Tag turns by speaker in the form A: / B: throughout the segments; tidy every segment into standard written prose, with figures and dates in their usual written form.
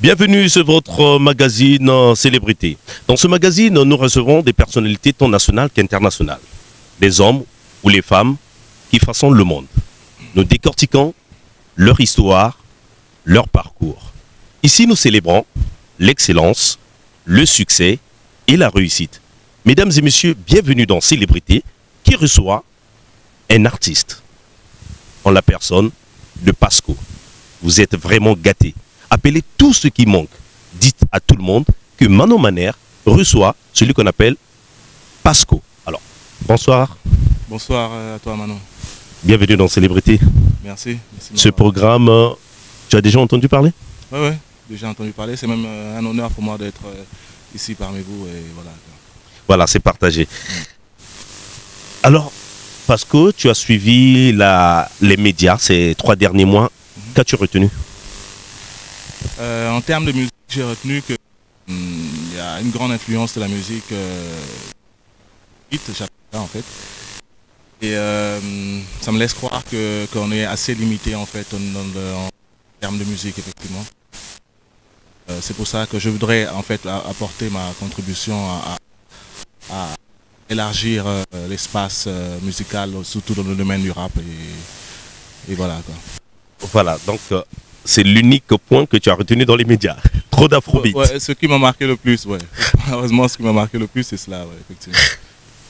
A: Bienvenue sur votre magazine Célébrité. Dans ce magazine, nous recevons des personnalités tant nationales qu'internationales. Des hommes ou les femmes qui façonnent le monde. Nous décortiquons leur histoire, leur parcours. Ici, nous célébrons l'excellence, le succès et la réussite. Mesdames et messieurs, bienvenue dans Célébrité qui reçoit un artiste en la personne de Pasco. Vous êtes vraiment gâtés. Appelez tout ce qui manque. Dites à tout le monde que Manon Maner reçoit celui qu'on appelle Pasco. Alors, bonsoir.
B: Bonsoir à toi Manon.
A: Bienvenue dans Célébrité.
B: Merci.
A: Ce programme, tu as déjà entendu parler?
B: Oui, déjà entendu parler. C'est même un honneur pour moi d'être ici parmi vous. Et voilà.
A: Voilà, c'est partagé. Alors, Pasco, tu as suivi les médias ces 3 derniers mois. Qu'as-tu retenu?
B: En termes de musique, j'ai retenu qu'il y a une grande influence de la musique en fait. Et ça me laisse croire qu'on est assez limité en fait en termes de musique effectivement. C'est pour ça que je voudrais en fait apporter ma contribution à élargir l'espace musical, surtout dans le domaine du rap et voilà quoi.
A: Voilà, donc c'est l'unique point que tu as retenu dans les médias. Trop d'afrobeat.
B: Ouais, ce qui m'a marqué le plus, ouais. Heureusement, ce qui m'a marqué le plus, c'est cela, ouais, effectivement.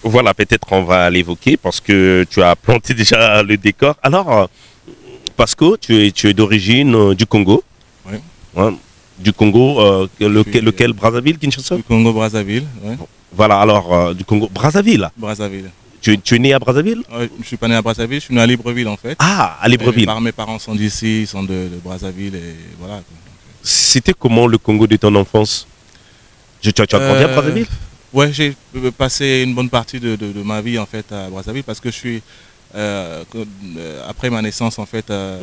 A: Voilà, peut-être on va l'évoquer parce que tu as planté déjà le décor. Alors, Pasco, tu es d'origine du Congo.
B: Oui.
A: Ouais, du Congo, lequel Brazzaville, Kinshasa?
B: Du Congo, Brazzaville, oui.
A: Voilà, alors, du Congo, Brazzaville.
B: Brazzaville.
A: Tu es né à Brazzaville?
B: Je ne suis pas né à Brazzaville, je suis né à Libreville en fait.
A: Ah, à Libreville.
B: Mes parents sont d'ici, ils sont de Brazzaville et voilà.
A: C'était comment le Congo de ton enfance? Tu as grandi à Brazzaville?
B: Ouais, j'ai passé une bonne partie de ma vie en fait à Brazzaville parce que je suis, après ma naissance en fait, à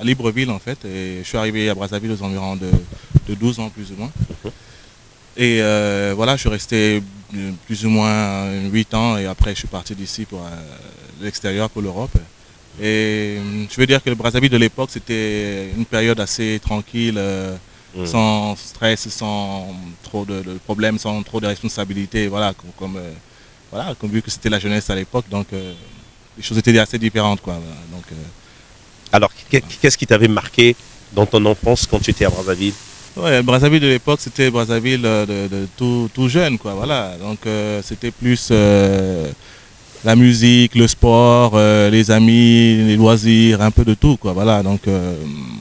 B: Libreville en fait, et je suis arrivé à Brazzaville aux environs de 12 ans plus ou moins. Et voilà, je suis resté plus ou moins 8 ans et après je suis parti d'ici pour l'extérieur, pour l'Europe. Et je veux dire que le Brazzaville de l'époque, c'était une période assez tranquille, sans stress, sans trop de problèmes, sans trop de responsabilités. Voilà, comme vu que c'était la jeunesse à l'époque, donc les choses étaient assez différentes, quoi. Donc,
A: alors, qu'est-ce qui t'avait marqué dans ton enfance quand tu étais à Brazzaville?
B: Ouais, Brazzaville de l'époque, c'était Brazzaville de tout jeune, quoi. Voilà, donc c'était plus la musique, le sport, les amis, les loisirs, un peu de tout, quoi. Voilà, donc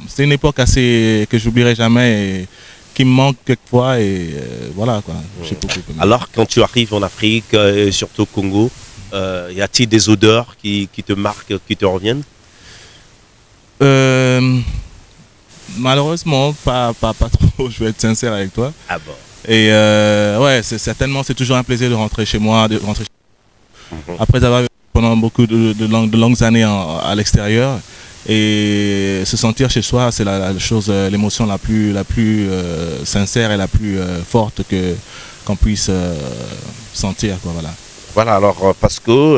B: c'est une époque assez que j'oublierai jamais et qui me manque quelquefois et voilà, quoi.
A: Alors, quand tu arrives en Afrique, et surtout au Congo, y a-t-il des odeurs qui te marquent, qui te reviennent?
B: Malheureusement, pas trop, je vais être sincère avec toi.
A: Ah bon?
B: Et ouais, c'est toujours un plaisir de rentrer chez moi, après avoir vécu pendant beaucoup de longues années à l'extérieur. Et se sentir chez soi, c'est la chose, l'émotion la plus sincère et la plus forte qu'on puisse sentir, quoi, voilà.
A: Voilà, alors Pasco,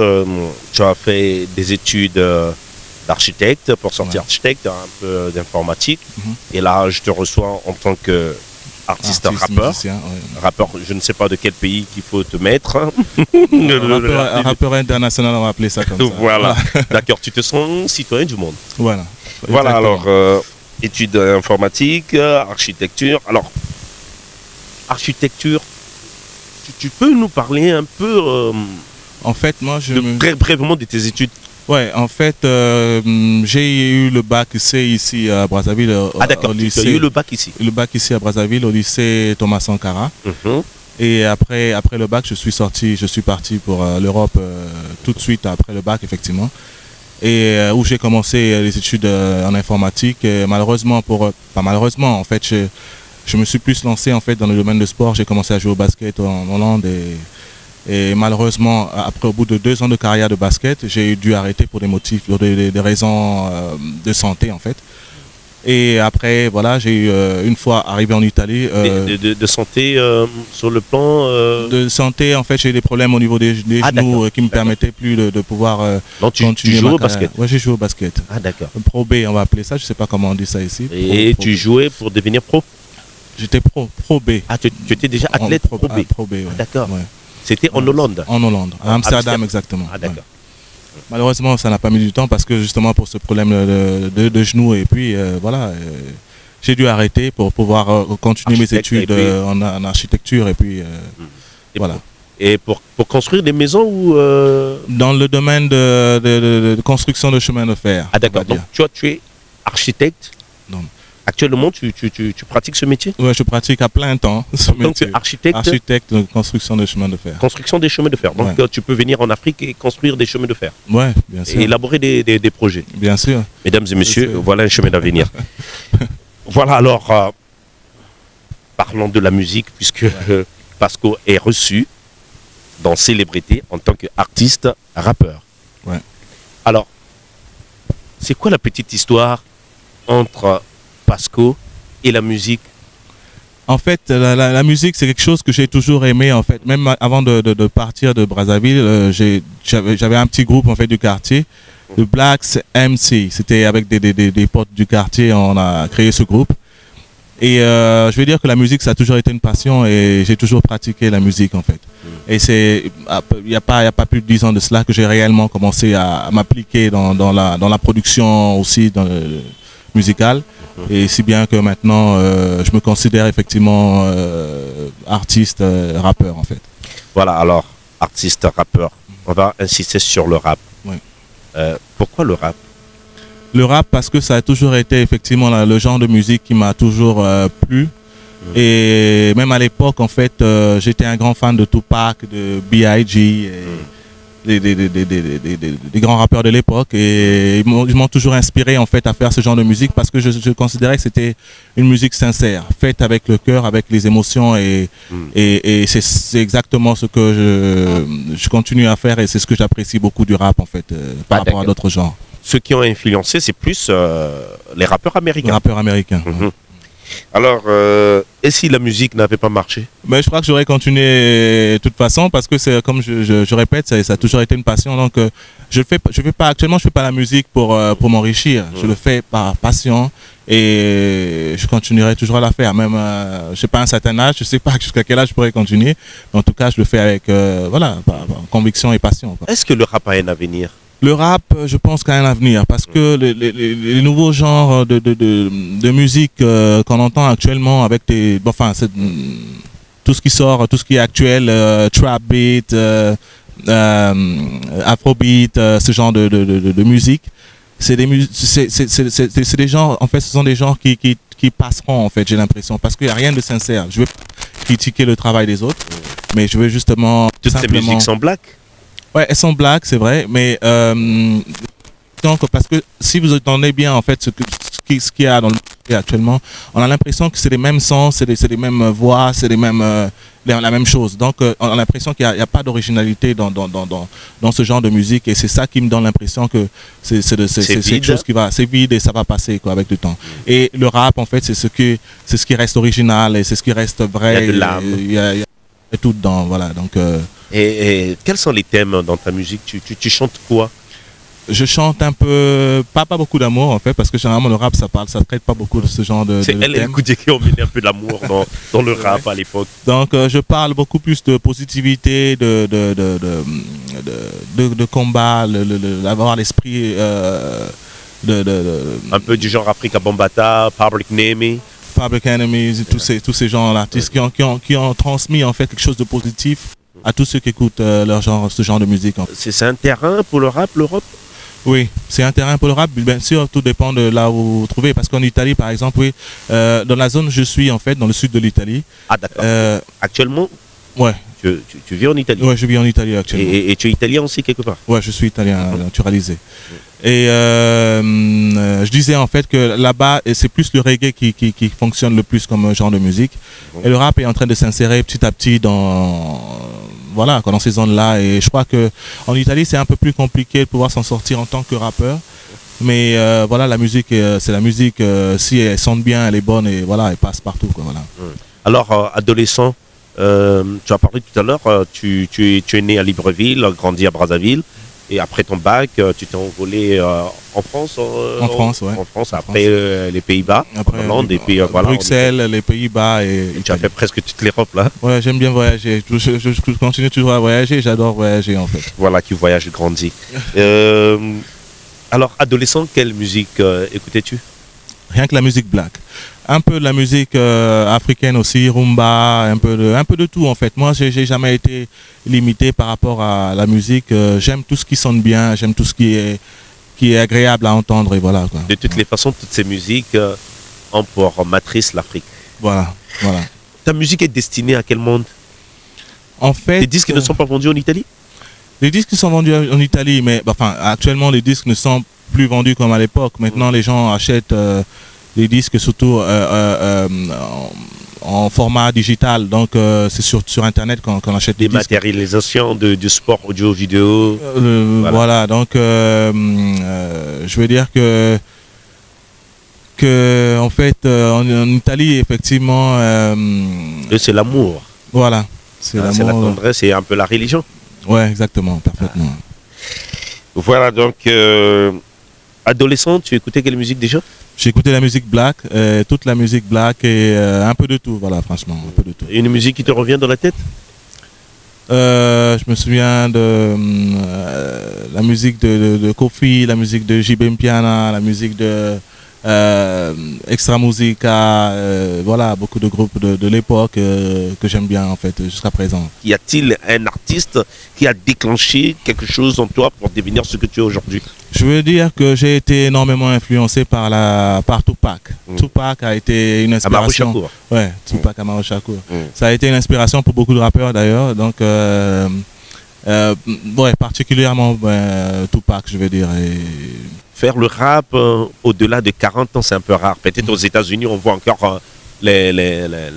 A: tu as fait des études d'architecte pour sortir architecte, un peu d'informatique. Et là, je te reçois en tant qu'artiste rappeur.
B: Musicien, ouais.
A: Rappeur, je ne sais pas de quel pays qu'il faut te mettre.
B: Un rappeur international, on va appeler ça comme ça.
A: Voilà, d'accord, tu te sens citoyen du monde.
B: Voilà.
A: Voilà, alors, études informatiques, architecture. Alors, architecture, tu peux nous parler un peu
B: en fait, moi,
A: très brièvement de tes études?
B: Ouais, en fait, j'ai eu le bac C ici à Brazzaville.
A: Ah d'accord, tu as eu le bac ici?
B: Le bac ici à Brazzaville, au lycée Thomas Sankara. Et après le bac, je suis parti pour l'Europe tout de suite après le bac, effectivement. Et où j'ai commencé les études en informatique. Et malheureusement, pas malheureusement, en fait, je me suis plus lancé en fait dans le domaine de sport. J'ai commencé à jouer au basket en Hollande et malheureusement, après, au bout de 2 ans de carrière de basket, j'ai dû arrêter pour des motifs, pour des raisons de santé en fait. Et après, voilà, j'ai eu, une fois arrivé en Italie...
A: de santé sur le plan...
B: De santé, en fait, j'ai eu des problèmes au niveau des genoux qui ne me permettaient plus de pouvoir
A: continuer. Tu joues au basket?
B: Oui, j'ai joué au basket.
A: Ah, d'accord.
B: Pro B, on va appeler ça, je ne sais pas comment on dit ça ici.
A: Et tu jouais pour devenir pro?
B: J'étais pro B.
A: Ah, tu étais déjà athlète pro B?
B: Pro B, ouais.
A: Ah, d'accord.
B: Ouais.
A: C'était en Hollande?
B: En Hollande, à Amsterdam exactement.
A: Ah, d'accord.
B: Ouais. Malheureusement, ça n'a pas mis du temps parce que justement pour ce problème de genoux et puis voilà, j'ai dû arrêter pour pouvoir continuer mes études en architecture et puis voilà.
A: Et pour construire des maisons ou
B: dans le domaine de construction de chemin de fer.
A: Ah, d'accord. Donc tu es architecte?
B: Non.
A: Actuellement, tu pratiques ce métier?
B: Oui, je pratique à plein temps ce métier.
A: Donc tu es architecte?
B: Architecte de construction de chemin de fer.
A: Construction des chemins de fer. Donc tu peux venir en Afrique et construire des chemins de fer.
B: Oui, bien sûr.
A: Et élaborer des projets.
B: Bien sûr.
A: Mesdames et messieurs, voilà un chemin d'avenir. Voilà, alors, parlons de la musique, puisque Pasco est reçu dans Célébrité en tant qu'artiste rappeur.
B: Ouais.
A: Alors, c'est quoi la petite histoire entre Pasco et la musique?
B: En fait, la musique, c'est quelque chose que j'ai toujours aimé. En fait, même avant de partir de Brazzaville, j'avais un petit groupe en fait du quartier, le Blacks MC. C'était avec des potes du quartier, on a créé ce groupe. Et je veux dire que la musique, ça a toujours été une passion et j'ai toujours pratiqué la musique en fait. Et c'est, il n'y a pas plus de 10 ans de cela que j'ai réellement commencé à m'appliquer dans la production aussi musicale. Et si bien que maintenant, je me considère effectivement artiste, rappeur en fait.
A: Voilà, alors, artiste, rappeur. On va insister sur le rap.
B: Oui.
A: Pourquoi le rap?
B: Le rap parce que ça a toujours été effectivement le genre de musique qui m'a toujours plu. Et même à l'époque, en fait, j'étais un grand fan de Tupac, de B.I.G. Des grands rappeurs de l'époque. Et ils m'ont toujours inspiré en fait à faire ce genre de musique parce que je considérais que c'était une musique sincère, faite avec le cœur, avec les émotions. Et c'est exactement ce que je continue à faire et c'est ce que j'apprécie beaucoup du rap en fait, par rapport à d'autres genres.
A: Ceux qui ont influencé, c'est plus les rappeurs américains.
B: Les rappeurs américains.
A: Alors, et si la musique n'avait pas marché?
B: Mais je crois que j'aurais continué de toute façon parce que c'est comme je répète, ça a toujours été une passion. Donc, actuellement, je fais pas la musique pour m'enrichir. Je le fais par passion et je continuerai toujours à la faire. Même, je sais pas un certain âge, je sais pas jusqu'à quel âge je pourrais continuer. Mais en tout cas, je le fais avec voilà, par conviction et passion.
A: Est-ce que le rap a un avenir?
B: Le rap, je pense qu'il y a un avenir parce que les nouveaux genres de musique qu'on entend actuellement avec tout ce qui sort, tout ce qui est actuel, trap beat, afrobeat, ce genre de musique, c'est des genres, en fait, ce sont des genres qui passeront en fait, j'ai l'impression, parce qu'il n'y a rien de sincère. Je veux critiquer le travail des autres, mais je veux justement
A: toutes ces musiques sont black.
B: Ouais, elles sont black, c'est vrai, mais donc parce que si vous entendez bien en fait ce qu'il y a dans le marché actuellement, on a l'impression que c'est les mêmes sons, c'est les mêmes voix, c'est les mêmes la même chose. Donc on a l'impression qu'il n'y a pas d'originalité dans ce genre de musique et c'est ça qui me donne l'impression que c'est quelque chose c'est vide et ça va passer quoi avec le temps. Et le rap en fait c'est ce qui reste original et c'est ce qui reste vrai.
A: Il y a de l'âme.
B: Il y a tout dedans, voilà. Donc
A: et quels sont les thèmes dans ta musique? Tu chantes quoi?
B: Je chante un peu, pas beaucoup d'amour en fait, parce que généralement le rap ça traite pas beaucoup de ce genre de
A: c'est elle et Koudé qui ont mené un peu d'amour dans le rap à l'époque. Donc
B: je parle beaucoup plus de positivité, de combat, d'avoir l'esprit
A: un peu du genre Africa Bambaataa, Public Enemy.
B: Public Enemies, tous ces gens d'artistes qui ont transmis en fait quelque chose de positif à tous ceux qui écoutent ce genre de musique.
A: C'est un terrain pour le rap, l'Europe?
B: Oui, c'est un terrain pour le rap. Bien sûr, tout dépend de là où vous trouvez. Parce qu'en Italie, par exemple, oui, dans la zone où je suis, en fait, dans le sud de l'Italie.
A: Ah, d'accord. Actuellement?
B: Ouais.
A: Tu vis en Italie?
B: Oui, je vis en Italie actuellement.
A: Et tu es italien aussi quelque part?
B: Oui, je suis italien, naturalisé. Et je disais en fait que là-bas, c'est plus le reggae qui fonctionne le plus comme genre de musique. Et le rap est en train de s'insérer petit à petit dans ces zones-là. Et je crois qu'en Italie, c'est un peu plus compliqué de pouvoir s'en sortir en tant que rappeur. Mais voilà, la musique, c'est la musique, si elle sonne bien, elle est bonne, et voilà, elle passe partout, quoi, voilà.
A: Alors, adolescent, tu as parlé tout à l'heure, tu es né à Libreville, grandi à Brazzaville, et après ton bac, tu t'es envolé en France
B: En France, ouais.
A: En France, après les Pays-Bas, en Hollande, et puis voilà.
B: Bruxelles, les Pays-Bas et
A: tu as fait presque toute l'Europe, là.
B: Ouais, j'aime bien voyager. Je continue toujours à voyager, j'adore voyager, en fait.
A: Voilà, qui voyage grandit. Alors, adolescent, quelle musique écoutais-tu?
B: Rien que la musique black. Un peu de la musique africaine aussi, rumba, un peu de tout en fait. Moi, j'ai jamais été limité par rapport à la musique. J'aime tout ce qui sonne bien, j'aime tout ce qui est agréable à entendre et voilà, quoi.
A: De toutes les façons, toutes ces musiques ont pour matrice l'Afrique.
B: Voilà, voilà.
A: Ta musique est destinée à quel monde?
B: En fait,
A: les disques ne sont pas vendus en Italie?
B: Les disques sont vendus en Italie, mais enfin, actuellement, les disques ne sont plus vendus comme à l'époque. Maintenant, les gens achètent les disques surtout en format digital. Donc, c'est sur Internet qu'on achète
A: des
B: les disques.
A: Matérialisations du sport audio-vidéo.
B: Voilà, donc je veux dire que en fait, en Italie, effectivement...
A: c'est l'amour.
B: Voilà. C'est
A: la tendresse, c'est un peu la religion.
B: Ouais, exactement, parfaitement.
A: Voilà, donc, adolescent, tu écoutais quelle musique déjà?
B: J'écoutais la musique black, toute la musique black et un peu de tout, voilà, franchement, un peu de tout.
A: Et une musique qui te revient dans la tête?
B: Je me souviens de la musique de Kofi, la musique de JB Mpiana, la musique de Extra Musica, voilà, beaucoup de groupes de l'époque que j'aime bien en fait jusqu'à présent.
A: Y a-t-il un artiste qui a déclenché quelque chose en toi pour devenir ce que tu es aujourd'hui?
B: Je veux dire que j'ai été énormément influencé par Tupac. Tupac a été une inspiration.
A: Amaru Shakur.
B: Ouais, Tupac Amaru Shakur. Ça a été une inspiration pour beaucoup de rappeurs d'ailleurs. Donc, ouais, particulièrement Tupac, je veux dire.
A: Faire le rap au-delà de 40 ans, c'est un peu rare. Peut-être aux États-Unis, on voit encore les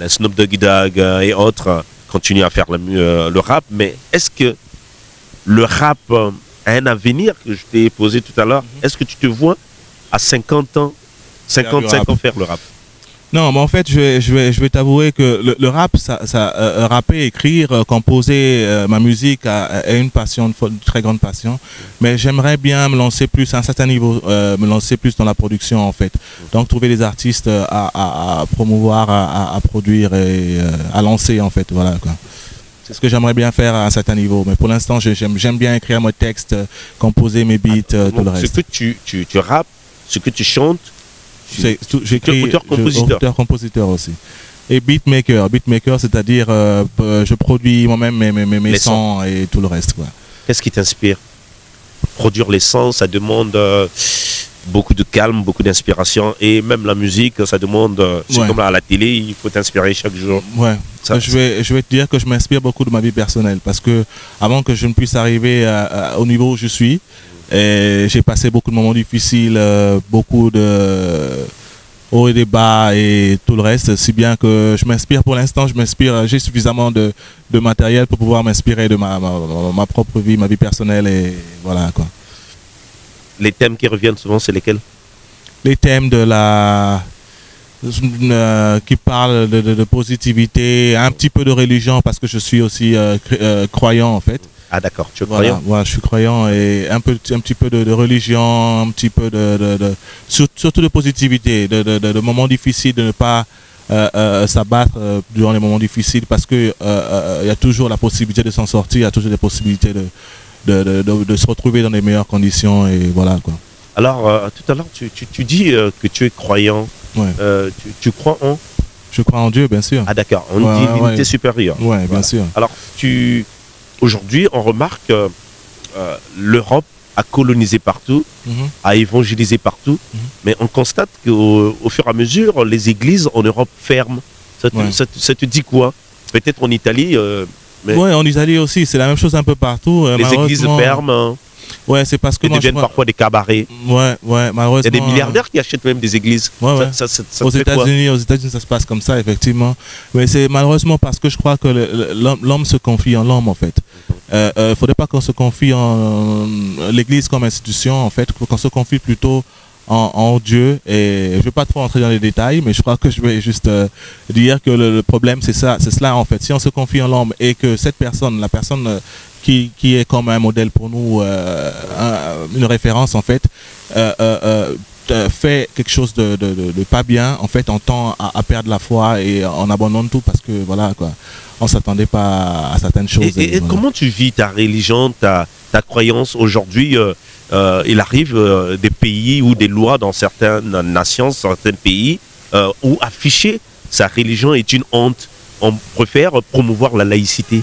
A: Snoop Doggy Dogg et autres continuer à faire le rap. Mais est-ce que le rap a un avenir que je t'ai posé tout à l'heure? Est-ce que tu te vois à 50 ans, 55 ans faire le rap?
B: Non, mais en fait, je vais t'avouer que le rap, rapper, écrire, composer ma musique est une passion, une très grande passion. Mais j'aimerais bien me lancer plus à un certain niveau, me lancer plus dans la production en fait. Donc trouver des artistes à promouvoir, à produire et à lancer en fait, voilà quoi. C'est ce que j'aimerais bien faire à un certain niveau. Mais pour l'instant, j'aime bien écrire mes textes, composer mes beats, tout le reste.
A: Ce que tu rappes, ce que tu chantes,
B: j'écris auteur-compositeur aussi. Et beatmaker, c'est-à-dire je produis moi-même mes sons et tout le reste.
A: Qu'est-ce qui t'inspire? Produire les sons, ça demande beaucoup de calme, beaucoup d'inspiration. Et même la musique, ça demande, c'est comme à la télé, il faut t'inspirer chaque jour.
B: Ouais. Je vais te dire que je m'inspire beaucoup de ma vie personnelle. Parce que avant que je ne puisse arriver au niveau où je suis, j'ai passé beaucoup de moments difficiles, beaucoup de hauts et des bas et tout le reste, si bien que je m'inspire pour l'instant, j'ai suffisamment de matériel pour pouvoir m'inspirer de ma propre vie, ma vie personnelle et voilà quoi.
A: Les thèmes qui reviennent souvent, c'est lesquels?
B: Les thèmes qui parlent de positivité, un petit peu de religion parce que je suis aussi croyant en fait.
A: Ah d'accord, tu es croyant?
B: Voilà, je suis croyant et un petit peu de religion, un petit peu surtout de positivité, de moments difficiles, de ne pas s'abattre durant les moments difficiles parce que y a toujours la possibilité de s'en sortir, il y a toujours la possibilité de se retrouver dans les meilleures conditions et voilà quoi.
A: Alors tout à l'heure tu dis que tu es croyant.
B: Ouais.
A: Tu crois en?
B: Je crois en Dieu, bien sûr.
A: Ah d'accord, en une divinité supérieure.
B: Ouais, bien sûr.
A: Alors aujourd'hui, on remarque que l'Europe a colonisé partout, a évangélisé partout, mais on constate qu'au fur et à mesure, les églises en Europe ferment. Ça te dit quoi? Peut-être en Italie
B: oui, en Italie aussi, c'est la même chose un peu partout.
A: Les églises ferment.
B: Ouais, c'est parce que
A: elles deviennent parfois des cabarets.
B: Ouais, malheureusement.
A: Il y a des milliardaires qui achètent même des églises. Ça
B: aux États-Unis, ça se passe comme ça, effectivement. Mais c'est malheureusement parce que je crois que l'homme se confie en l'homme, en fait. faudrait pas qu'on se confie en l'Église comme institution, en fait, qu'on se confie plutôt en Dieu. Et je ne vais pas trop entrer dans les détails, mais je crois que je vais juste dire que le problème, c'est ça, c'est cela en fait. Si on se confie en l'homme et que cette personne, la personne qui est comme un modèle pour nous, une référence en fait, fait quelque chose de pas bien, en fait, on tend à perdre la foi et on abandonne tout parce que voilà quoi, on s'attendait pas à certaines choses.
A: Et
B: voilà.
A: comment tu vis ta religion, ta croyance aujourd'hui? Il arrive des pays ou des lois dans certaines nations, certains pays, où afficher sa religion est une honte. On préfère promouvoir la laïcité.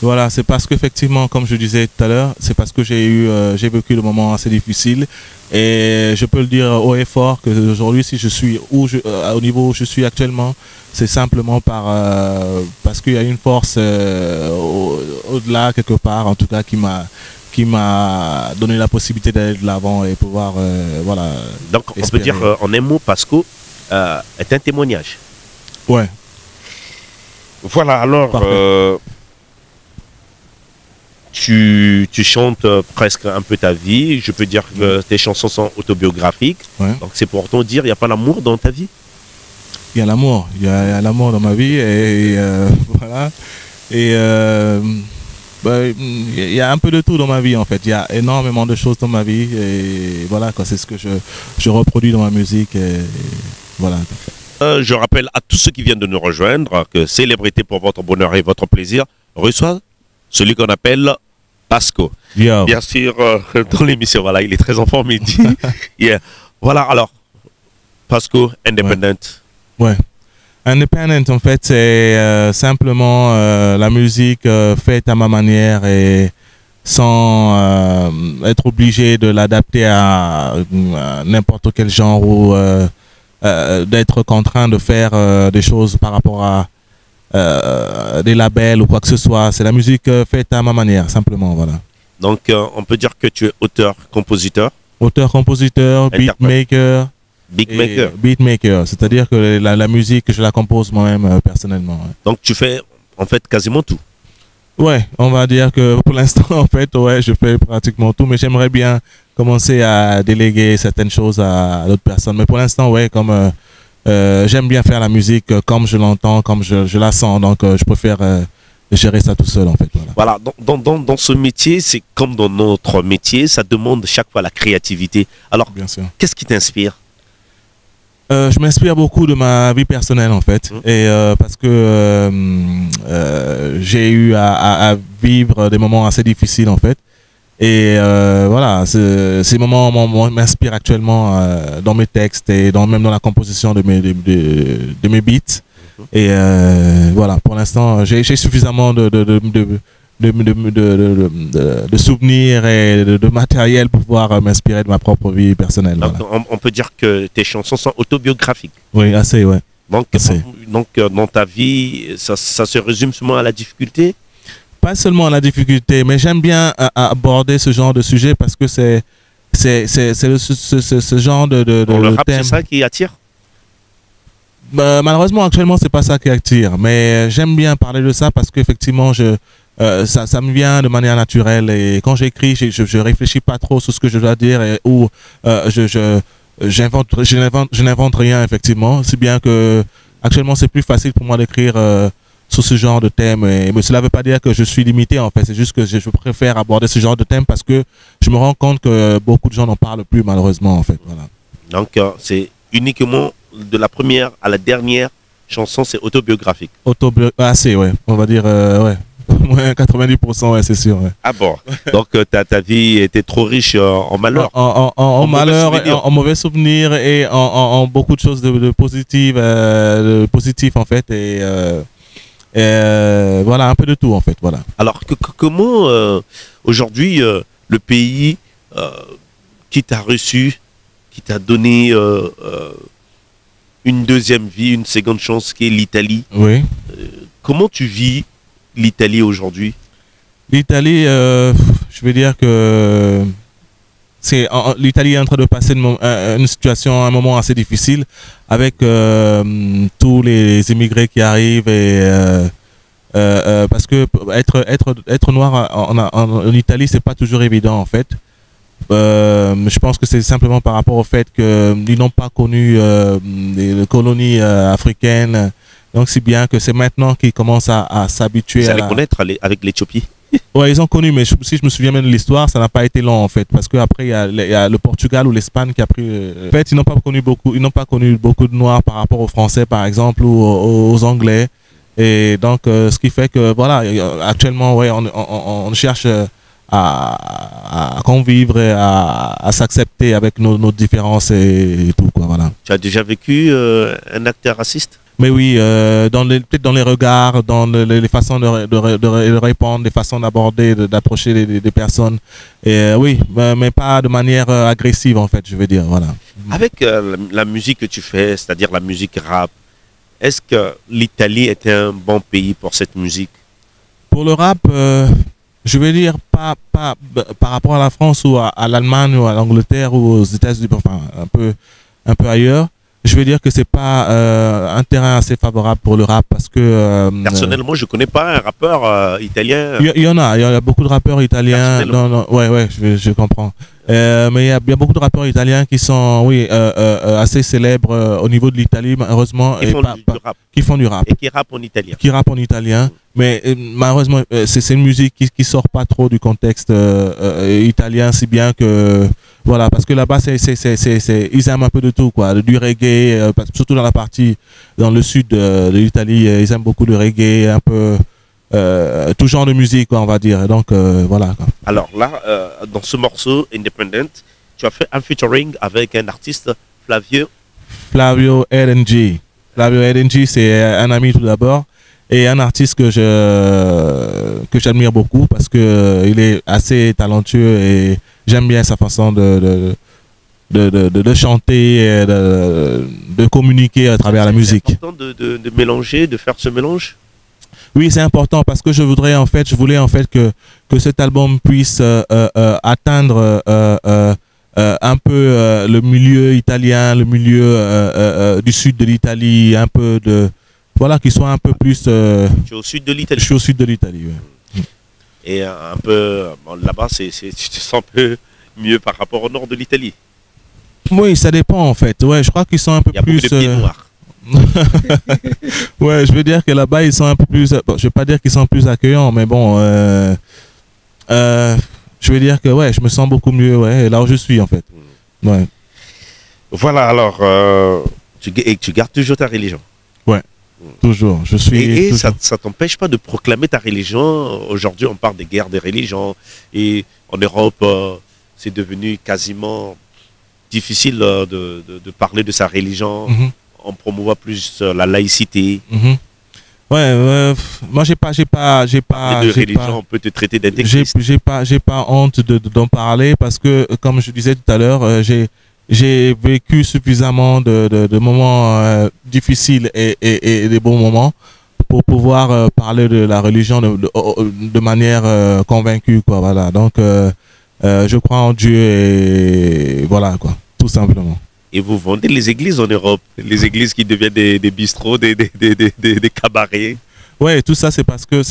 B: Voilà, c'est parce qu'effectivement, comme je disais tout à l'heure, c'est parce que j'ai vécu des moments assez difficiles et je peux le dire haut et fort que aujourd'hui, si je suis au niveau où je suis actuellement, c'est simplement parce qu'il y a une force au-delà quelque part, en tout cas, qui m'a donné la possibilité d'aller de l'avant et pouvoir, voilà.
A: Donc, on peut dire en un mot, Pasco est un témoignage.
B: Ouais.
A: Voilà, alors, tu chantes presque un peu ta vie. Je peux dire que tes chansons sont autobiographiques.
B: Ouais.
A: Donc, c'est pour autant dire, il n'y a pas l'amour dans ta vie?
B: Il y a l'amour. Il y a l'amour dans ma vie et voilà. Et il y a un peu de tout dans ma vie en fait. Il y a énormément de choses dans ma vie et voilà quoi. C'est ce que je reproduis dans ma musique et voilà.
A: Je rappelle à tous ceux qui viennent de nous rejoindre que Célébrité pour votre bonheur et votre plaisir reçoit celui qu'on appelle Pasco.
B: Yo.
A: Bien sûr, dans l'émission, voilà, il est très en forme, il dit. Yeah. Voilà, alors, Pasco, Independent.
B: Ouais. Independent, en fait, c'est simplement la musique faite à ma manière et sans être obligé de l'adapter à n'importe quel genre ou d'être contraint de faire des choses par rapport à des labels ou quoi que ce soit. C'est la musique faite à ma manière, simplement, voilà.
A: Donc, on peut dire que tu es auteur, compositeur.
B: Auteur, compositeur, beatmaker. Beatmaker, c'est-à-dire que la musique, je la compose moi-même personnellement. Ouais.
A: Donc, tu fais en fait quasiment tout.
B: Ouais, on va dire que pour l'instant, en fait, ouais, je fais pratiquement tout, mais j'aimerais bien commencer à déléguer certaines choses à d'autres personnes. Mais pour l'instant, ouais, comme j'aime bien faire la musique comme je l'entends, comme je la sens, donc je préfère gérer ça tout seul, en fait.
A: Voilà, dans ce métier, c'est comme dans notre métier, ça demande chaque fois la créativité. Alors, qu'est-ce qui t'inspire?
B: Je m'inspire beaucoup de ma vie personnelle en fait, et parce que j'ai eu à vivre des moments assez difficiles en fait, et voilà, ces moments m'inspirent actuellement dans mes textes et même dans la composition de mes beats, et voilà, pour l'instant j'ai suffisamment de souvenirs et de matériel pour pouvoir m'inspirer de ma propre vie personnelle.
A: Donc,
B: voilà.
A: on peut dire que tes chansons sont autobiographiques.
B: Oui, assez, ouais.
A: Donc, dans ta vie, ça se résume seulement à la difficulté?
B: Pas seulement à la difficulté, mais j'aime bien aborder ce genre de sujet parce que c'est ce genre
A: le rap, c'est ça qui attire?
B: Malheureusement, actuellement, c'est pas ça qui attire, mais j'aime bien parler de ça parce qu'effectivement, ça me vient de manière naturelle et quand j'écris, je réfléchis pas trop sur ce que je dois dire ou je n'invente rien effectivement, si bien que actuellement c'est plus facile pour moi d'écrire sur ce genre de thème, mais cela ne veut pas dire que je suis limité en fait, c'est juste que je préfère aborder ce genre de thème parce que je me rends compte que beaucoup de gens n'en parlent plus malheureusement en fait. Voilà.
A: Donc c'est uniquement de la première à la dernière chanson, c'est autobiographique.
B: Assez, ouais, on va dire, ouais. Ouais, 90%, ouais, c'est sûr. Ouais.
A: Ah bon. Donc ta vie était trop riche en malheur.
B: En malheur, en mauvais souvenirs et en beaucoup de choses de positives, positif en fait. Et voilà, un peu de tout en fait. Voilà.
A: Alors comment aujourd'hui le pays qui t'a reçu, qui t'a donné une deuxième vie, une seconde chance, qui est l'Italie.
B: Oui.
A: Comment tu vis l'Italie aujourd'hui?
B: L'Italie, je veux dire que l'Italie est en train de passer une situation, un moment assez difficile avec tous les immigrés qui arrivent et parce que être noir en Italie, c'est pas toujours évident en fait. Je pense que c'est simplement par rapport au fait qu'ils n'ont pas connu les colonies africaines. Donc, c'est bien que c'est maintenant qu'ils commencent à s'habituer
A: à les connaître avec l'Éthiopie.
B: Ouais, ils ont connu, mais si je me souviens bien de l'histoire, ça n'a pas été long en fait, parce qu'après il y a le Portugal ou l'Espagne qui a pris. En fait, ils n'ont pas connu beaucoup de Noirs par rapport aux Français, par exemple, ou aux Anglais. Et donc, ce qui fait que voilà, actuellement, ouais, on cherche à convivre et à s'accepter avec nos différences et tout quoi, voilà.
A: Tu as déjà vécu un acte raciste?
B: Mais oui, peut-être dans les regards, dans les façons de répondre, les façons d'aborder, d'approcher des personnes. Et oui, mais pas de manière agressive en fait, je veux dire, voilà.
A: Avec la musique que tu fais, c'est-à-dire la musique rap, est-ce que l'Italie est un bon pays pour cette musique?
B: Pour le rap, je veux dire pas par rapport à la France ou à l'Allemagne ou à l'Angleterre ou aux États-Unis, enfin un peu ailleurs. Je veux dire que c'est pas un terrain assez favorable pour le rap parce que
A: personnellement, je connais pas un rappeur italien.
B: Il y a beaucoup de rappeurs italiens. Non, ouais, je comprends. Mais il y a beaucoup de rappeurs italiens qui sont, oui, assez célèbres au niveau de l'Italie, malheureusement,
A: qui font du rap
B: et qui rappent en italien. Qui rappent en italien, mais malheureusement, c'est une musique qui sort pas trop du contexte italien, si bien que voilà, parce que là-bas, ils aiment un peu de tout, quoi, du reggae, surtout dans le sud de l'Italie, ils aiment beaucoup le reggae, un peu tout genre de musique, quoi, on va dire. Donc voilà. Quoi.
A: Alors là, dans ce morceau Independent, tu as fait un featuring avec un artiste,
B: Flavio RNG. Flavio RNG, c'est un ami tout d'abord et un artiste que j'admire beaucoup parce que il est assez talentueux et j'aime bien sa façon de chanter et de communiquer à travers la musique.
A: C'est important de mélanger, de faire ce mélange.
B: Oui, c'est important parce que je voulais en fait que cet album puisse atteindre un peu le milieu italien, le milieu du sud de l'Italie, un peu voilà, qu'il soit un peu plus.
A: Tu es au sud de l'Italie.
B: Je suis au sud de l'Italie, oui.
A: Et un peu là-bas, tu te sens un peu mieux par rapport au nord de l'Italie.
B: Oui, ça dépend en fait. Ouais, je crois qu'ils sont un peu plus.
A: Il y a beaucoup de pieds noirs.
B: Ouais, je veux dire que là-bas ils sont un peu plus. Bon, je vais pas dire qu'ils sont plus accueillants, mais bon, je veux dire que ouais, je me sens beaucoup mieux, ouais, là où je suis en fait. Ouais.
A: Voilà, alors tu gardes toujours ta religion.
B: Ouais. Toujours. Je suis.
A: Et ça t'empêche pas de proclamer ta religion. Aujourd'hui, on parle des guerres des religions et en Europe, c'est devenu quasiment difficile de parler de sa religion. On promouvoit plus la laïcité.
B: Ouais, moi j'ai pas
A: de religion, on peut te traiter d'intégriste.
B: J'ai pas honte d'en parler parce que comme je disais tout à l'heure, j'ai vécu suffisamment de moments difficiles et des bons moments pour pouvoir parler de la religion de manière convaincue, quoi, voilà. Donc je crois en Dieu et voilà, quoi, tout simplement.
A: Et vous vendez les églises en Europe, les églises qui deviennent des bistrots, des cabarets.
B: Ouais, tout ça c'est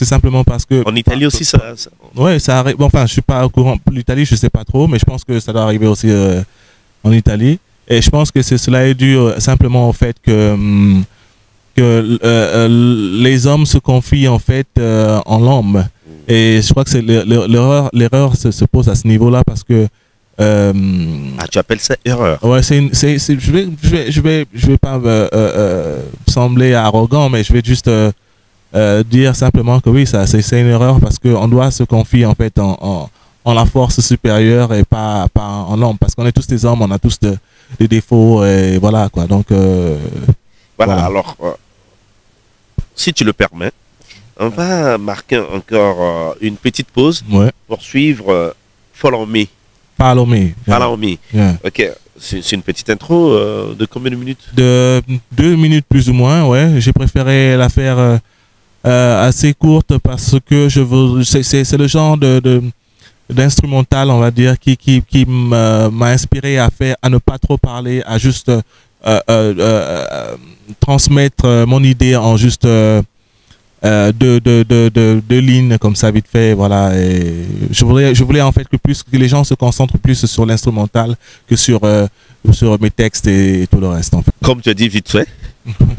B: simplement parce que.
A: En Italie aussi ça.
B: Ouais, ça arrive. Bon, enfin, je suis pas au courant. L'Italie, je sais pas trop, mais je pense que ça doit arriver aussi en Italie. Et je pense que cela est dû simplement au fait que les hommes se confient en fait en l'homme. Et je crois que c'est l'erreur se pose à ce niveau-là parce que.
A: Tu appelles ça erreur?
B: Ouais, je vais pas sembler arrogant, mais je vais juste dire simplement que oui, c'est une erreur parce qu'on doit se confier en fait en la force supérieure et pas en l'homme, parce qu'on est tous des hommes, on a tous des défauts et voilà quoi. Donc
A: voilà. Alors si tu le permets, on va marquer encore une petite pause pour suivre Follow Me.
B: Follow Me.
A: Follow Me. Yeah. Ok, c'est une petite intro de combien de minutes?
B: De 2 minutes plus ou moins, ouais. J'ai préféré la faire assez courte parce que c'est le genre d'instrumental, on va dire, qui m'a inspiré à ne pas trop parler, à juste transmettre mon idée en juste deux lignes comme ça vite fait, voilà. Et je voulais en fait que les gens se concentrent plus sur l'instrumental que sur mes textes et tout le reste en fait.
A: Comme tu as dit vite fait,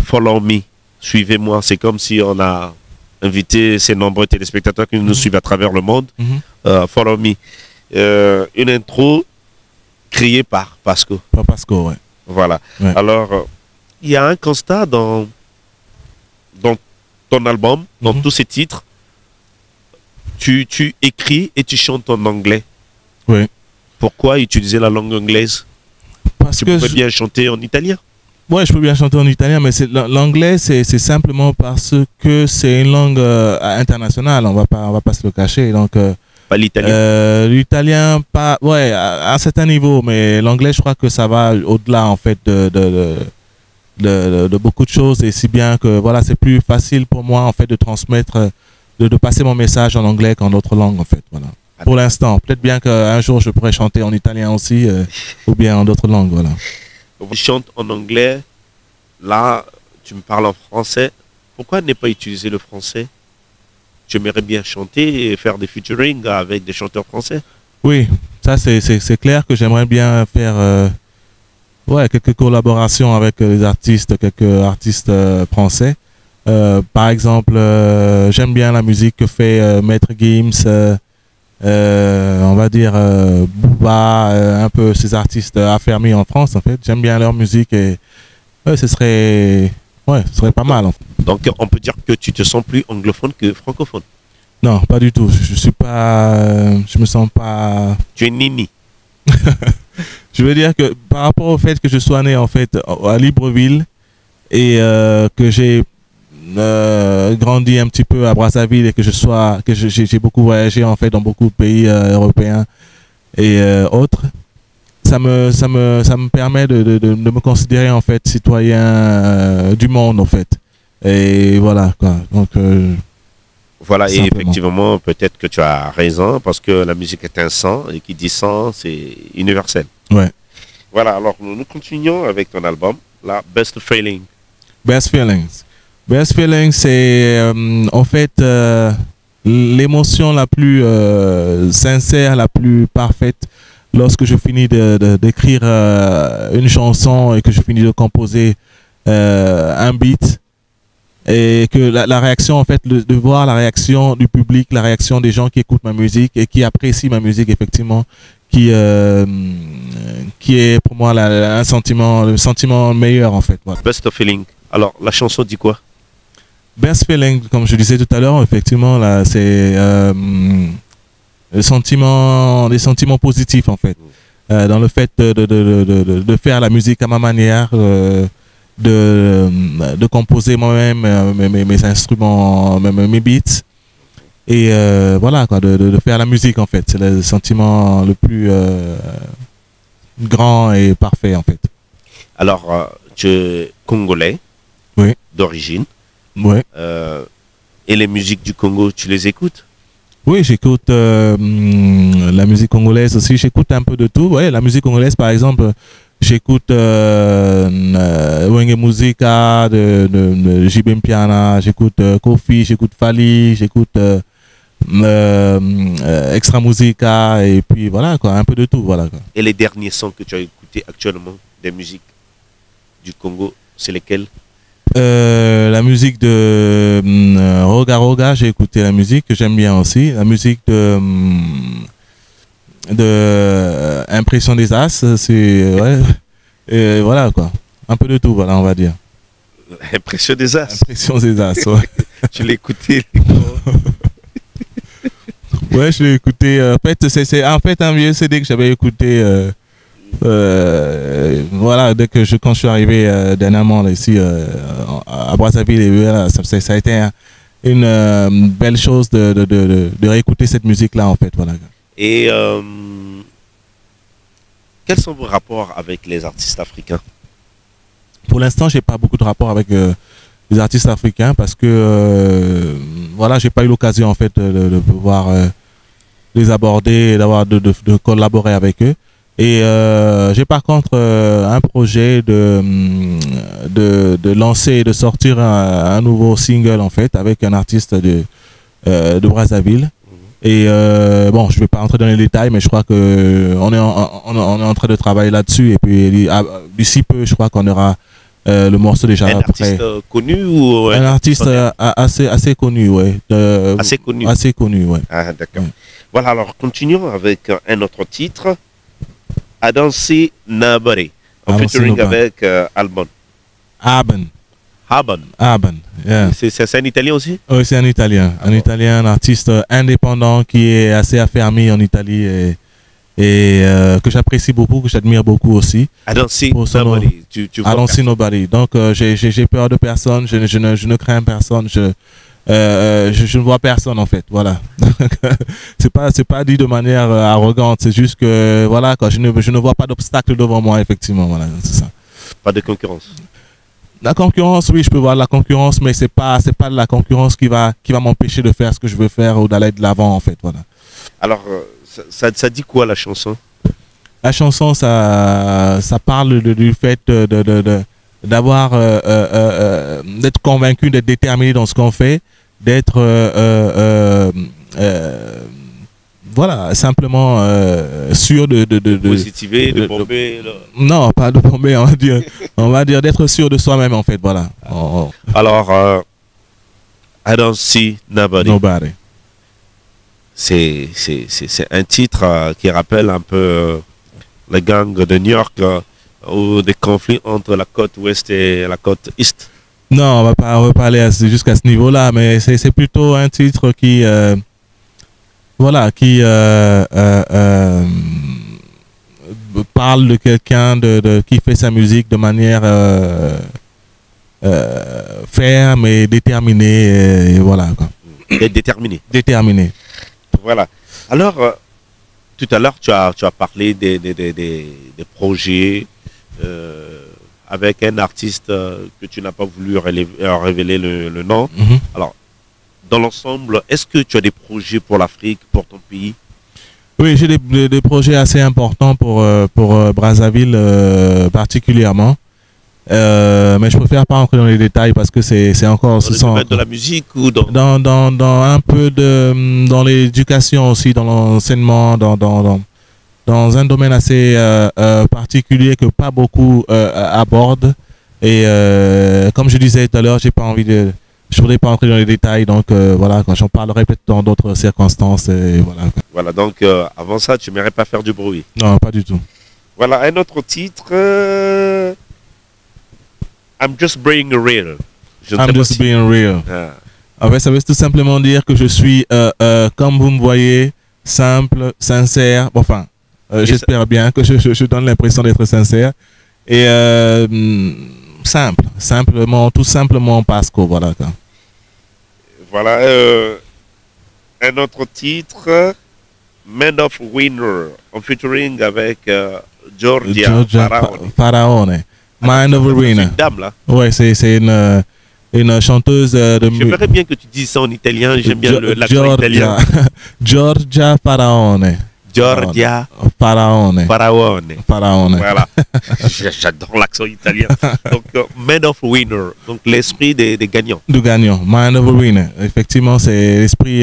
A: follow me, suivez-moi. C'est comme si on a invité ces nombreux téléspectateurs qui nous suivent à travers le monde. Follow me. Une intro créée par Pasco.
B: Par Pasco, ouais.
A: Voilà.
B: Ouais.
A: Alors, il y a un constat dans ton album, dans tous ces titres. Tu écris et tu chantes en anglais.
B: Oui.
A: Pourquoi utiliser la langue anglaise?
B: Parce
A: tu
B: que
A: peux bien chanter en italien.
B: Ouais, je peux bien chanter en italien, mais l'anglais, c'est simplement parce que c'est une langue internationale. On va pas se le cacher. Donc,
A: pas l'italien.
B: L'italien, pas, ouais, à un certain niveau, mais l'anglais, je crois que ça va au-delà en fait de beaucoup de choses, et si bien que voilà, c'est plus facile pour moi en fait de transmettre, de passer mon message en anglais qu'en d'autres langues en fait. Voilà. Pour l'instant, peut-être bien qu'un jour je pourrais chanter en italien aussi, ou bien en d'autres langues. Voilà.
A: Tu chantes en anglais, là tu me parles en français. Pourquoi ne pas utiliser le français? Tu aimerais bien chanter et faire des featuring avec des chanteurs français?
B: Oui, ça c'est clair que j'aimerais bien faire ouais, quelques collaborations avec quelques artistes français. Par exemple, j'aime bien la musique que fait Maître Gims, on va dire Booba, un peu ces artistes affermis en France en fait. J'aime bien leur musique et ouais, ce serait pas mal en fait.
A: Donc on peut dire que tu te sens plus anglophone que francophone?
B: Non, pas du tout. Je me sens pas.
A: Tu es nini.
B: Je veux dire que par rapport au fait que je sois né en fait à Libreville et que j'ai grandi un petit peu à Brazzaville et que j'ai beaucoup voyagé en fait dans beaucoup de pays européens et autres, ça me permet de me considérer en fait citoyen du monde en fait. Et voilà quoi. Donc
A: voilà, et
B: simplement.
A: effectivement, peut-être que tu as raison, parce que la musique est un sang, et qui dit sang, c'est universel.
B: Ouais.
A: Voilà, alors nous continuons avec ton album, la Best Feeling.
B: Best Feelings. Best Feelings, c'est en fait l'émotion la plus sincère, la plus parfaite lorsque je finis d'écrire une chanson et que je finis de composer un beat. Et que la réaction, en fait, de voir la réaction du public, la réaction des gens qui écoutent ma musique et qui apprécient ma musique, effectivement, qui est pour moi le sentiment meilleur, en fait. Voilà.
A: Best Feeling. Alors, la chanson dit quoi?
B: Best Feeling, comme je disais tout à l'heure, effectivement, là, c'est des sentiments positifs, en fait. Dans le fait de faire la musique à ma manière, de composer moi-même mes instruments, mes beats, et voilà quoi, de faire la musique en fait. C'est le sentiment le plus grand et parfait en fait.
A: Alors, tu es congolais,
B: oui,
A: d'origine,
B: oui.
A: Et les musiques du Congo, tu les écoutes?
B: Oui, j'écoute la musique congolaise aussi, j'écoute un peu de tout. Ouais, la musique congolaise par exemple, j'écoute Wenge Musica de JB Mpiana, j'écoute Kofi, j'écoute Fali, j'écoute Extra Musica, et puis voilà quoi, un peu de tout, voilà quoi.
A: Et les derniers sons que tu as écoutés actuellement des musiques du Congo, c'est lesquels?
B: La musique de Roga Roga, j'ai écouté la musique que j'aime bien aussi, la musique de Impression des As, c'est ouais, et voilà quoi, un peu de tout, voilà, on va dire.
A: Impression des As.
B: Impression des As, ouais.
A: Tu l'as écouté?
B: Ouais, je l'ai écouté. En fait, c'est en fait un vieux CD que j'avais écouté. Voilà, quand je suis arrivé dernièrement là, ici à Brazzaville, et voilà, ça a été une belle chose de réécouter cette musique-là en fait, voilà.
A: Et quels sont vos rapports avec les artistes africains?
B: Pour l'instant, j'ai pas beaucoup de rapports avec les artistes africains parce que voilà, j'ai pas eu l'occasion en fait de pouvoir les aborder, de collaborer avec eux. Et j'ai par contre un projet de lancer et de sortir un nouveau single en fait avec un artiste de Brazzaville. Et bon, je vais pas entrer dans les détails, mais je crois que on est en train de travailler là-dessus. Et puis d'ici peu, je crois qu'on aura le morceau déjà
A: un
B: prêt.
A: artiste connu ou
B: Un artiste assez connu, ouais.
A: Assez connu.
B: Assez connu, ouais.
A: Ah, d'accord. Voilà, alors continuons avec un autre titre. I Don't See Nobody. En featuring avec Albon.
B: Aben.
A: Aben.
B: Aben, yeah.
A: C'est un Italien aussi?
B: Oui, c'est un Italien. Un Italien, un artiste indépendant qui est assez affermi en Italie et que j'apprécie beaucoup, que j'admire beaucoup aussi.
A: I Don't See Nobody.
B: I Don't See Nobody. Donc, j'ai peur de personne, je ne crains personne, je ne vois personne en fait, voilà. c'est pas dit de manière arrogante, c'est juste que voilà, quoi, je ne vois pas d'obstacle devant moi, effectivement, voilà, c'est ça.
A: Pas de concurrence.
B: La concurrence, oui, je peux voir la concurrence, mais c'est pas la concurrence qui va m'empêcher de faire ce que je veux faire ou d'aller de l'avant en fait, voilà.
A: Alors, ça dit quoi la chanson?
B: La chanson, ça parle du fait d'avoir d'être convaincu, d'être déterminé dans ce qu'on fait, d'être voilà, simplement sûr de
A: positiver, de bomber.
B: Non, pas de bomber, on va dire d'être sûr de soi-même en fait, voilà.
A: Alors, I Don't See Nobody.
B: Nobody.
A: C'est un titre qui rappelle un peu les gangs de New York ou des conflits entre la côte ouest et la côte est. Non,
B: on va pas aller jusqu'à ce niveau-là, mais c'est plutôt un titre qui voilà, qui parle de quelqu'un qui fait sa musique de manière ferme et déterminée, et voilà quoi.
A: Et déterminé.
B: Déterminé.
A: Voilà. Alors, tout à l'heure, tu as parlé des projets avec un artiste que tu n'as pas voulu révéler le nom.
B: Mm-hmm.
A: Alors, dans l'ensemble, est-ce que tu as des projets pour l'Afrique, pour ton pays?
B: Oui, j'ai des projets assez importants pour Brazzaville particulièrement. Mais je préfère pas entrer dans les détails parce que c'est encore...
A: Dans le domaine de la musique ou
B: dans un peu dans l'éducation aussi, dans l'enseignement, dans un domaine assez particulier que pas beaucoup abordent. Et comme je disais tout à l'heure, j'ai pas envie de... Je voudrais pas entrer dans les détails, donc voilà, quand j'en parlerai peut-être dans d'autres circonstances. Et voilà.
A: Voilà, donc avant ça, tu n'aimerais pas faire du bruit?
B: Non, pas du tout.
A: Voilà, un autre titre... I'm just being real.
B: I'm just being real.
A: Ah.
B: En fait, ça veut tout simplement dire que je suis, comme vous me voyez, simple, sincère. Enfin, j'espère bien que je donne l'impression d'être sincère. Et simple, tout simplement Pasco, voilà.
A: Voilà, un autre titre, Man of Winner, en featuring avec Giorgia
B: Faraone. Mind of a Winner.
A: C'est une dame là.
B: Ouais, c'est une chanteuse de...
A: J'aimerais bien que tu dises ça en italien, j'aime bien l'accent italien.
B: Giorgia Faraone.
A: Giorgia
B: Faraone.
A: Voilà. J'adore l'accent italien. Donc, Man of Winner, donc l'esprit des gagnants.
B: Du gagnant, Mind of a Winner. Effectivement, c'est l'esprit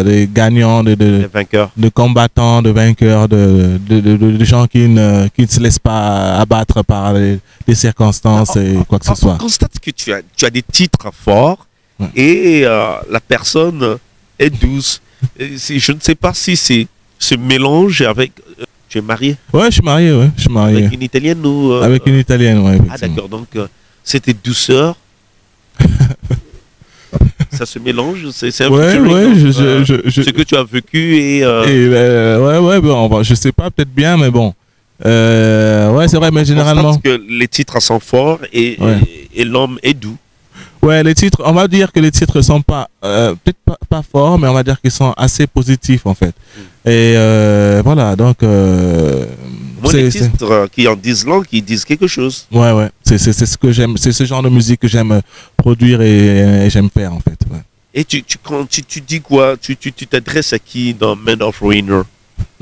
B: des gagnants,
A: des vainqueurs.
B: De combattants, de vainqueurs, de gens qui ne se laissent pas abattre par les circonstances et quoi que ce soit.
A: On constate que tu as des titres forts et la personne est douce. Je ne sais pas si c'est ce mélange avec... tu es marié?
B: Ouais, je suis marié, ouais. Je suis marié.
A: Avec une Italienne ou...
B: Avec une Italienne, ouais.
A: Ah d'accord, donc c'était douceur. Ça se mélange, c'est un ce que tu as vécu et...
B: ouais, bon, je sais pas, peut-être bien, mais bon. Ouais, c'est vrai, mais généralement...
A: Parce que les titres sont forts et l'homme est doux.
B: Ouais, les titres, on va dire que les titres sont pas, peut-être pas forts, mais on va dire qu'ils sont assez positifs en fait. Et voilà, donc...
A: moi, les titres qui en disent long, qui disent quelque chose.
B: Ouais, c'est ce que j'aime, c'est ce genre de musique que j'aime produire et j'aime faire en fait. Ouais.
A: Et quand tu dis quoi? Tu t'adresses à qui dans Man of Winner?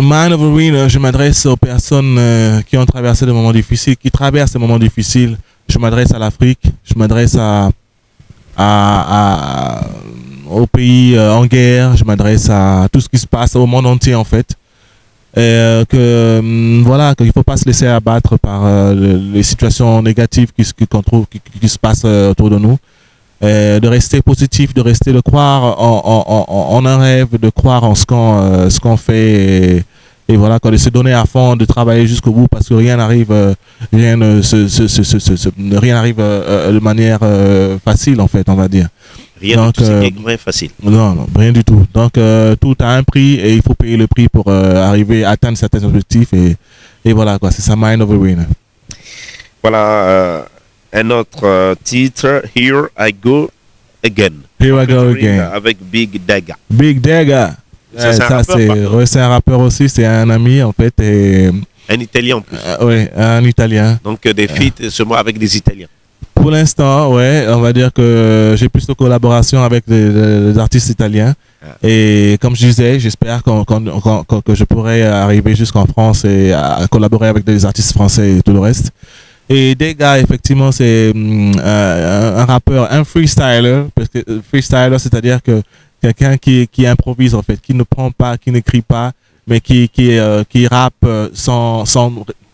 B: Mind of Arena, je m'adresse aux personnes qui ont traversé des moments difficiles, qui traversent des moments difficiles. Je m'adresse à l'Afrique, je m'adresse aux pays en guerre, je m'adresse à tout ce qui se passe au monde entier en fait. Voilà, qu'il ne faut pas se laisser abattre par les situations négatives qu'on trouve, qui se passent autour de nous. De rester positif, de croire en un rêve, de croire en ce qu'on fait et voilà, de se donner à fond, de travailler jusqu'au bout parce que rien n'arrive de manière facile en fait, on va dire.
A: Rien de tout ce qui est vrai facile.
B: Non, rien du tout. Donc tout a un prix et il faut payer le prix pour arriver à atteindre certains objectifs et voilà quoi, c'est ça, Mind of a Winner.
A: Voilà un autre titre, Here I Go Again.
B: Here I Go Again.
A: Avec Big Daga.
B: Big Daga. C'est un rappeur aussi, c'est un ami en fait. Et,
A: un Italien en plus.
B: Oui, un Italien.
A: Donc des feats ce mois avec des Italiens.
B: Pour l'instant, ouais, on va dire que j'ai plus de collaboration avec des artistes italiens. Et comme je disais, j'espère que je pourrai arriver jusqu'en France et à collaborer avec des artistes français et tout le reste. Et Daga, effectivement, c'est un rappeur, un freestyler, parce que freestyler, c'est-à-dire que quelqu'un qui improvise en fait, qui ne prend pas, qui n'écrit pas, mais qui rappe sans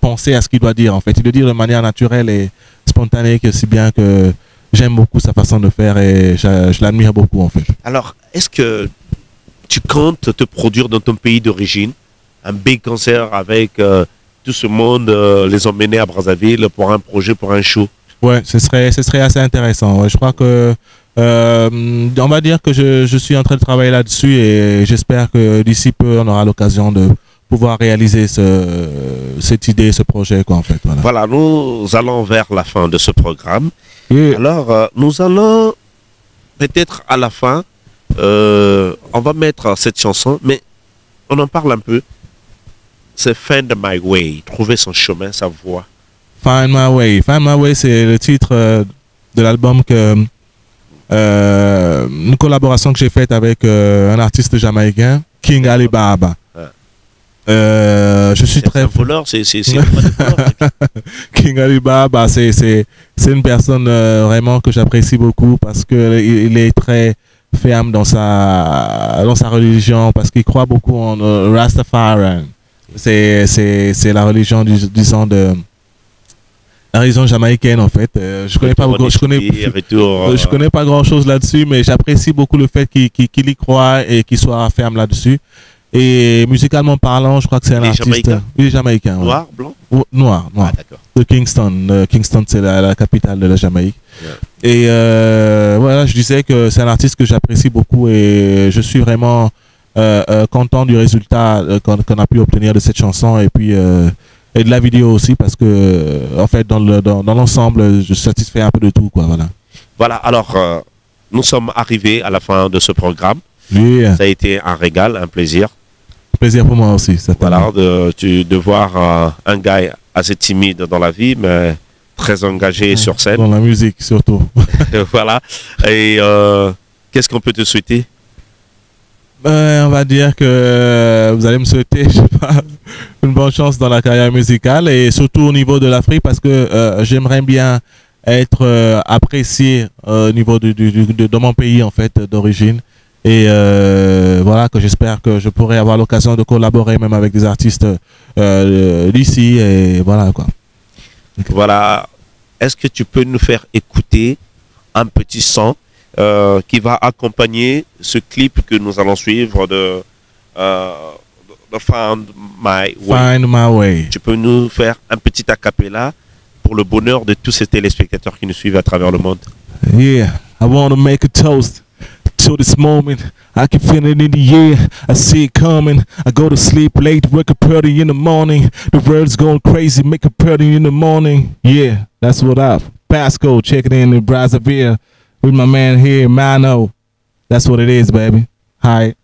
B: penser à ce qu'il doit dire en fait. Il le dit de manière naturelle et spontanée, que si bien que j'aime beaucoup sa façon de faire et je l'admire beaucoup en fait.
A: Alors, est-ce que tu comptes te produire dans ton pays d'origine, un big concert avec tout ce monde, les emmener à Brazzaville pour un projet, pour un show?
B: Ouais, ce serait assez intéressant. Ouais. Je crois que on va dire que je suis en train de travailler là-dessus et j'espère que d'ici peu on aura l'occasion de pouvoir réaliser cette idée, ce projet quoi en fait.
A: Voilà, nous allons vers la fin de ce programme.
B: Yeah.
A: Alors nous allons peut-être à la fin, on va mettre cette chanson, mais on en parle un peu. C'est Find My Way, trouver son chemin, sa voie.
B: Find My Way. Find My Way, c'est le titre de l'album une collaboration que j'ai faite avec un artiste jamaïcain, King Alibaba. Je suis très
A: voleur, c'est
B: King Alibaba, c'est une personne vraiment que j'apprécie beaucoup parce que il est très ferme dans sa religion, parce qu'il croit beaucoup en Rastafari. C'est la religion disons la religion jamaïcaine en fait. Je connais pas grand chose là-dessus, mais j'apprécie beaucoup le fait qu'il y croit et qu'il soit ferme là-dessus. Et musicalement parlant, je crois que c'est un artiste. Il est jamaïcain.
A: Noir, blanc?
B: Noir.
A: Ah, d'accord.
B: De Kingston. Kingston, c'est la capitale de la Jamaïque. Yeah. Et voilà, je disais que c'est un artiste que j'apprécie beaucoup et je suis vraiment content du résultat qu'on a pu obtenir de cette chanson et puis et de la vidéo aussi parce que en fait dans l'ensemble, je suis satisfait un peu de tout quoi.
A: Voilà. Alors nous sommes arrivés à la fin de ce programme.
B: Yeah.
A: Ça a été un régal, un plaisir.
B: Plaisir pour moi aussi.
A: Voilà, de voir un gars assez timide dans la vie, mais très engagé sur scène.
B: Dans la musique surtout.
A: Voilà. Et qu'est-ce qu'on peut te souhaiter?
B: On va dire que vous allez me souhaiter, je sais pas, une bonne chance dans la carrière musicale et surtout au niveau de l'Afrique parce que j'aimerais bien être apprécié au niveau de mon pays en fait d'origine. Et voilà, que j'espère que je pourrai avoir l'occasion de collaborer même avec des artistes d'ici et voilà quoi. Okay.
A: Voilà, est-ce que tu peux nous faire écouter un petit son qui va accompagner ce clip que nous allons suivre de Find My Way?
B: Find My Way.
A: Tu peux nous faire un petit acapella pour le bonheur de tous ces téléspectateurs qui nous suivent à travers le monde?
B: Yeah, I want to make a toast to this moment. I can feel it in the air, I see it coming. I go to sleep late, wake up early in the morning. The world's going crazy, make up early in the morning. Yeah, that's what up. Pasco checking in Brazzaville with my man here, Mano. That's what it is, baby. Hi.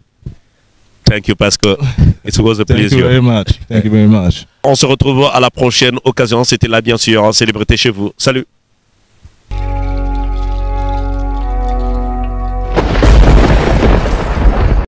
A: Thank you, Pasco. It was a pleasure.
B: Thank you very much. Thank you very much.
A: On se retrouve à la prochaine occasion. C'était là, bien sûr, en Célébrité chez vous. Salut.